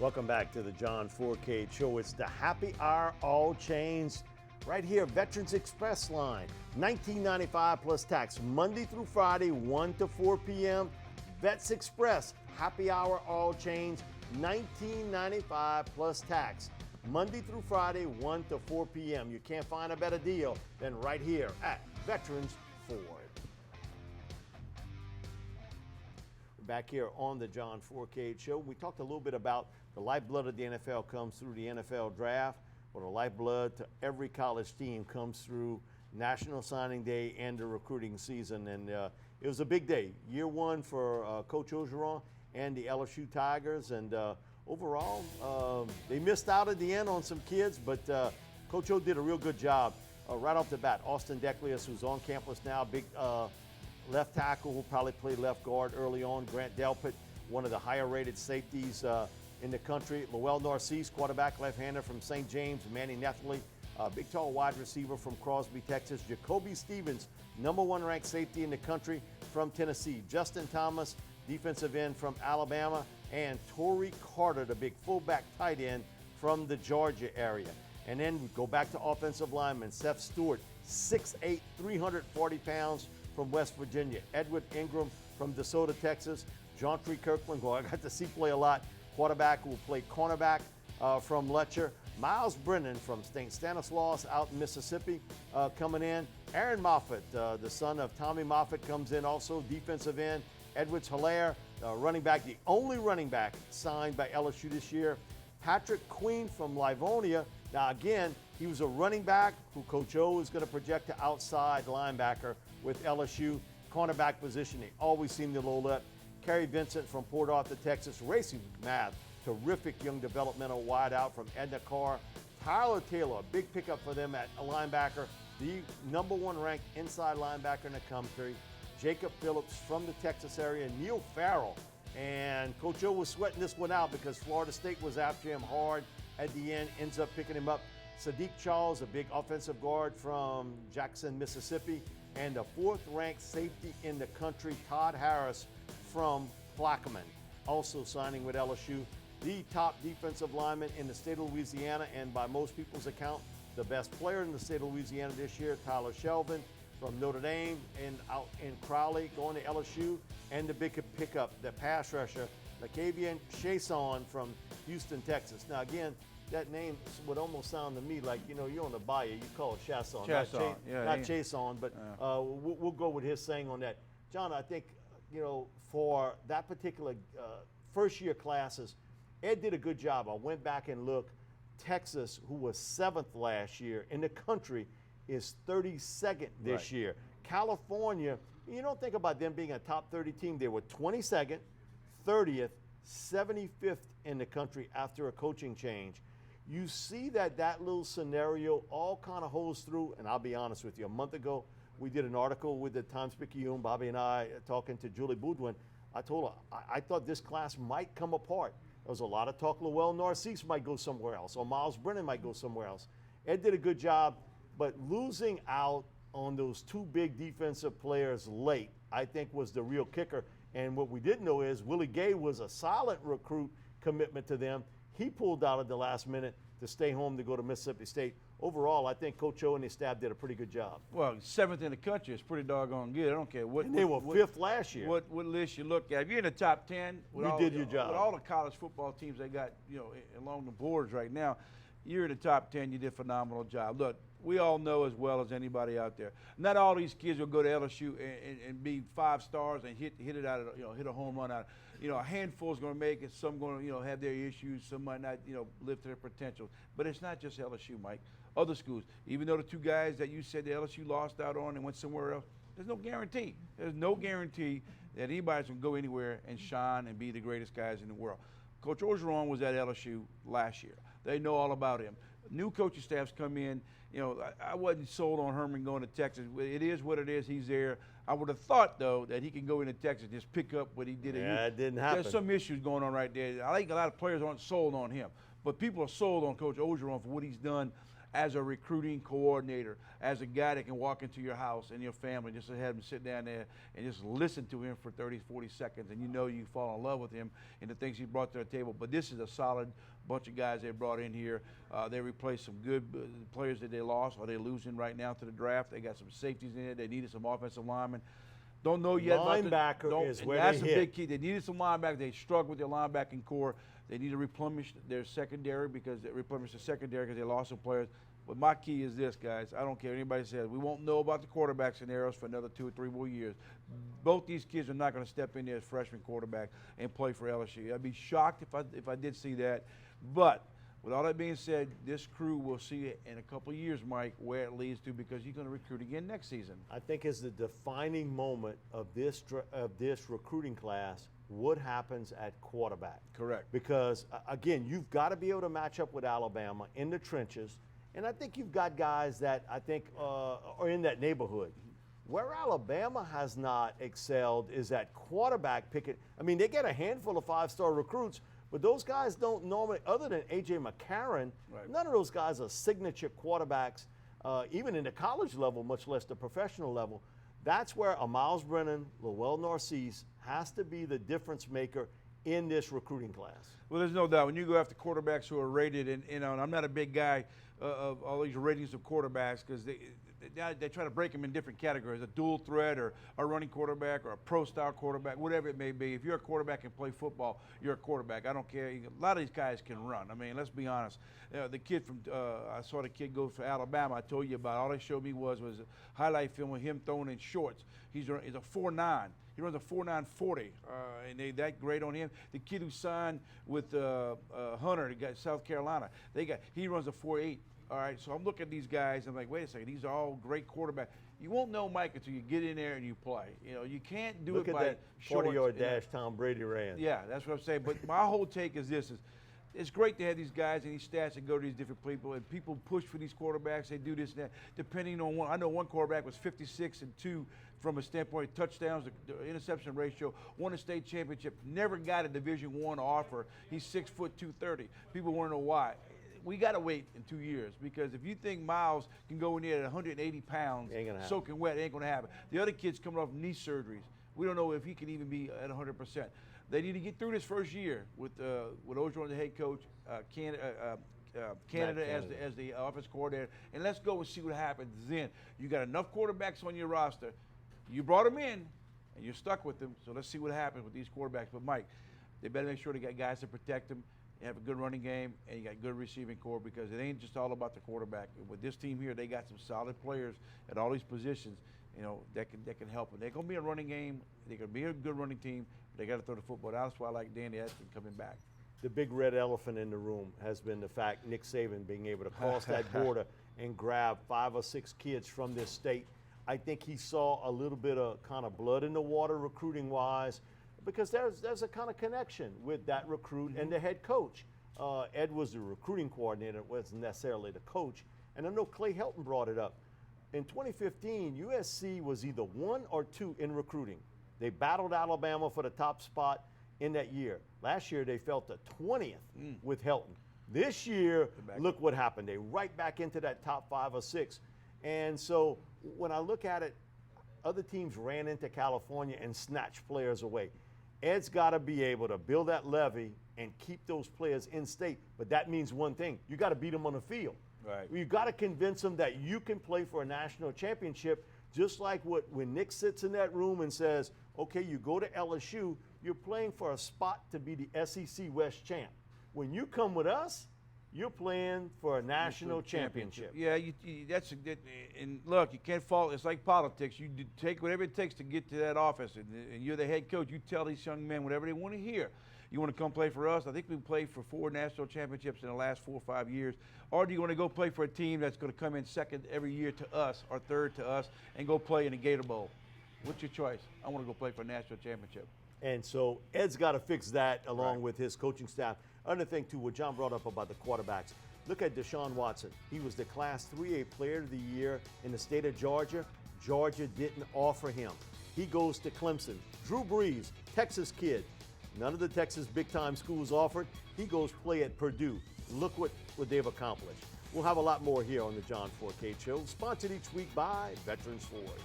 Welcome back to the John Fourcade Show. It's the happy hour, all chains, right here, Veterans Express line. $19.95 plus tax, Monday through Friday, 1 to 4 p.m. Vets Express, happy hour, all chains, $19.95 plus tax, Monday through Friday, 1 to 4 p.m. You can't find a better deal than right here at Veterans Ford. We're back here on the John Fourcade Show. We talked a little bit about the lifeblood of the NFL comes through the NFL draft, or the lifeblood to every college team comes through National Signing Day and the recruiting season. And it was a big day, year one for Coach Orgeron and the LSU Tigers. And overall, they missed out at the end on some kids, but Coach O did a real good job right off the bat. Austin Declius, who's on campus now, big left tackle who probably played left guard early on. Grant Delpit, one of the higher rated safeties in the country. Lowell Narcisse, quarterback, left-hander from St. James. Manny Netherly, big tall wide receiver from Crosby, Texas. Jacoby Stevens, #1 ranked safety in the country from Tennessee. Justin Thomas, defensive end from Alabama. And Torrey Carter, the big fullback tight end from the Georgia area. And then we go back to offensive lineman. Seth Stewart, 6'8", 340 pounds from West Virginia. Edward Ingram from DeSoto, Texas. Jontre Kirkland, who I got to see play a lot, quarterback who will play cornerback from Letcher. Miles Brennan from St. Stanislaus out in Mississippi coming in. Aaron Moffitt, the son of Tommy Moffitt, comes in also, defensive end. Edwards Hilaire, running back, the only running back signed by LSU this year. Patrick Queen from Livonia. Now again, he was a running back who Coach O is going to project to outside linebacker with LSU. Cornerback position, they always seem to load up. Kerry Vincent from Port Arthur, Texas. Racing Math, terrific young developmental wideout from Edna Carr. Tyler Taylor, a big pickup for them at a linebacker, the #1 ranked inside linebacker in the country. Jacob Phillips from the Texas area. Neil Farrell. And Coach O was sweating this one out because Florida State was after him hard at the end, ends up picking him up. Sadiq Charles, a big offensive guard from Jackson, Mississippi. And the 4th ranked safety in the country, Todd Harris from Plaquemine, also signing with LSU. The top defensive lineman in the state of Louisiana, and by most people's account, the best player in the state of Louisiana this year, Tyler Shelvin from Notre Dame and out in Crowley, going to LSU. And the big pickup, the pass rusher, Lacavian Chason from Houston, Texas. Now again, that name would almost sound to me like, you're on the bayou, you call it Chason, not Chason, but we'll go with his saying on that. John, I think, for that particular first-year classes, Ed did a good job. I went back and looked. Texas, who was 7th last year in the country, is 32nd this year. California, you don't think about them being a top 30 team. They were 22nd, 30th, 75th in the country after a coaching change. You see that little scenario all kind of holds through, and I'll be honest with you, a month ago, we did an article with the Times-Picayune, Bobby and I, talking to Julie Boudwin. I told her, I thought this class might come apart. There was a lot of talk Lowell Narcisse might go somewhere else, or Miles Brennan might go somewhere else. Ed did a good job, but losing out on those 2 big defensive players late, I think was the real kicker. And what we didn't know is Willie Gay was a solid recruit commitment to them. He pulled out at the last minute to stay home to go to Mississippi State. Overall, I think Coach O and his staff did a pretty good job. Well, 7th in the country is pretty doggone good. I don't care what. And they were 5th last year. What list you look at? If you're in the top 10, you did your job. With all the college football teams they got, along the boards right now, you're in the top 10. You did a phenomenal job. Look, we all know as well as anybody out there, not all these kids will go to LSU and be 5 stars and hit it out of, hit a home run out. A handful is going to make it. Some going to, have their issues. Some might not, live to their potential. But it's not just LSU, Mike. Other schools, even though the 2 guys that you said the LSU lost out on and went somewhere else, there's no guarantee. There's no guarantee that anybody's going to go anywhere and shine and be the greatest guys in the world. Coach Orgeron was at LSU last year. They know all about him. New coaching staffs come in. I wasn't sold on Herman going to Texas. It is what it is. He's there. I would have thought, though, that he can go into Texas and just pick up what he did. Yeah, it didn't happen. There's some issues going on right there. I think a lot of players aren't sold on him. But people are sold on Coach Orgeron for what he's done as a recruiting coordinator, as a guy that can walk into your house and your family, just to have him sit down there and just listen to him for 30, 40 seconds, and you know you fall in love with him and the things he brought to the table. But this is a solid bunch of guys they brought in here. They replaced some good players that they lost or they're losing right now to the draft. They got some safeties in there. They needed some offensive linemen. Don't know yet. Linebacker is where that's they a hit. big key. They needed some linebackers. They struggled with their linebacking core. They need to replenish their secondary because they lost some players. But my key is this, guys. I don't care what anybody says. We won't know about the quarterback scenarios for another 2 or 3 more years. Both these kids are not going to step in there as freshman quarterback and play for LSU. I'd be shocked if I did see that. But with all that being said, this crew will see it in a couple of years, Mike, where it leads to, because you're going to recruit again next season. I think is the defining moment of this recruiting class, what happens at quarterback. Correct. Because, again, you've got to be able to match up with Alabama in the trenches. And I think you've got guys that I think are in that neighborhood. Where Alabama has not excelled is at quarterback picking. I mean, they get a handful of 5-star recruits, but those guys don't normally, other than A.J. McCarron, right, none of those guys are signature quarterbacks, even in the college level, much less the professional level. That's where a Miles Brennan, Lowell Narcisse has to be the difference maker in this recruiting class. Well, there's no doubt. When you go after quarterbacks who are rated, and I'm not a big guy of all these ratings of quarterbacks because they try to break them in different categories, a dual threat or a running quarterback or a pro-style quarterback, whatever it may be. If you're a quarterback and play football, you're a quarterback. I don't care. A lot of these guys can run. I mean, let's be honest. The kid from I saw the kid go for Alabama. I told you about. All they showed me was a highlight film of him throwing in shorts. He's a 4.9. He runs a 4.940, and they that great on him. The kid who signed with Hunter, the guy South Carolina, he runs a 4.8. All right, so I'm looking at these guys. I'm like, wait a second, these are all great quarterbacks. You won't know, Mike, until you get in there and you play. You know, you can't do Look it at by that shorts. 40-yard dash Tom Brady ran. Yeah, that's what I'm saying. But my whole take is this: it's great to have these guys and these stats that go to these different people, and people push for these quarterbacks. They do this and that, depending on one. I know one quarterback was 56 and 2 from a standpoint of touchdowns, the interception ratio, won a state championship, never got a Division I offer. He's 6 foot 230. People want to know why. We got to wait in 2 years, because if you think Miles can go in there at 180 pounds, soaking wet, it ain't going to happen. The other kid's coming off knee surgeries. We don't know if he can even be at 100%. They need to get through this first year with Ogeron, the head coach, Canada as the offense coordinator, and let's go and see what happens then. You got enough quarterbacks on your roster. You brought them in, and you're stuck with them, so let's see what happens with these quarterbacks. But, Mike, they better make sure they got guys to protect them, you have a good running game, and you got good receiving core, because it ain't just all about the quarterback. With this team here, they got some solid players at all these positions, you know, that can help them. They're going to be a running game. They're going to be a good running team. But they got to throw the football. That's why I like Danny Etling coming back. The big red elephant in the room has been the fact Nick Saban being able to cross that border and grab 5 or 6 kids from this state. I think he saw a little bit of kind of blood in the water recruiting-wise, because there's a kind of connection with that recruit and the head coach. Ed was the recruiting coordinator, wasn't necessarily the coach. And I know Clay Helton brought it up. In 2015, USC was either 1 or 2 in recruiting. They battled Alabama for the top spot in that year. Last year, they felt the 20th with Helton. This year, look what happened. They right back into that top 5 or 6. And so when I look at it, other teams ran into California and snatched players away. Ed's got to be able to build that levy and keep those players in state. But that means one thing. You got to beat them on the field. Right. You got to convince them that you can play for a national championship, just like when Nick sits in that room and says, okay, you go to LSU, you're playing for a spot to be the SEC West champ. When you come with us, you're playing for a national championship. Yeah, and look, you can't fall. It's like politics. You take whatever it takes to get to that office, and you're the head coach. You tell these young men whatever they want to hear. You want to come play for us? I think we played for 4 national championships in the last 4 or 5 years. Or do you want to go play for a team that's going to come in second every year to us or third to us and go play in the Gator Bowl? What's your choice? I want to go play for a national championship. And so Ed's got to fix that along with his coaching staff. Another thing, too, what John brought up about the quarterbacks. Look at Deshaun Watson. He was the Class 3A Player of the Year in the state of Georgia. Georgia didn't offer him. He goes to Clemson. Drew Brees, Texas kid. None of the Texas big-time schools offered. He goes play at Purdue. Look what they've accomplished. We'll have a lot more here on the John Fourcade Show, sponsored each week by Veterans Ford.